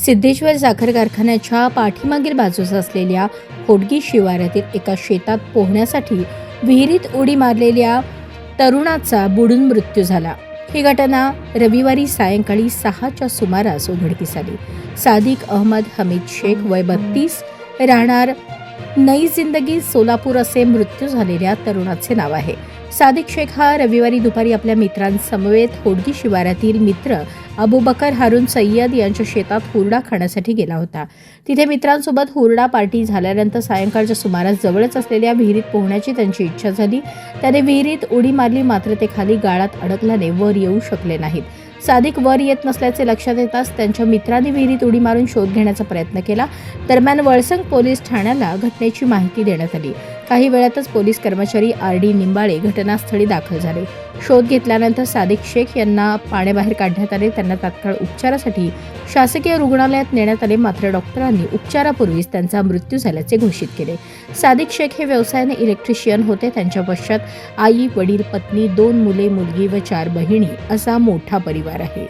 सिद्धेश्वर साखर कारखान्याच्या पाठीमागील बाजूस असलेल्या होडगी शिवारातील एका शेतात पोहण्यासाठी विहिरीत उडी मारलेल्या तरुणाचा बुडून मृत्यू झाला। ही घटना रविवारी सायंकाळी 6च्या सुमारास उघडकीस आली। सादिक अहमद हमीद शेख वय 32 राहणार नई जिंदगी सोलापूर असे मृत्यू झालेल्या तरुणाचे नाव आहे। सादिक शेख हा रविवारी दुपारी आपल्या मित्रांसमवेत होडगी शिवारातील मित्र अबूबकर हारून सय्यद यांच्या शेतात हुरडा खाण्यासाठी गेला होता। तिथे मित्रांसोबत हुरडा पार्टी झाल्यानंतर सायंकाळच्या सुमारास जवळच असलेल्या विहिरीत पोहण्याची त्यांची इच्छा झाली। त्याने विहिरीत उडी मारली, मात्र ते खाली गाळात अडकल्याने वर येऊ शकले नाहीत। सादिक वर येत नसल्याचे लक्षात येताच त्यांच्या मित्रांनी विहिरीत उडी मारून शोध घेण्याचा प्रयत्न केला। दरम्यान वळसंग पोलीस ठाण्याला घटनेची माहिती देण्यात आली। काही वेळातच पोलीस कर्मचारी RD निंबाळे घटनास्थळी दाखल झाले। शोध घेतल्यानंतर सादिक शेख यांना पाण्याबाहेर काढण्यात आले। त्यांना तात्काळ उपचारासाठी शासकीय रुग्णालयात नेण्यात आले, मात्र डॉक्टरांनी उपचारापूर्वीच त्यांचा मृत्यू झाल्याचे घोषित केले। सादिक शेख हे व्यवसायाने इलेक्ट्रिशियन होते। त्यांच्या पश्चात आई, वडील, पत्नी, 2 मुले, मुलगी व 4 बहिणी असा मोठा परिवार आहे।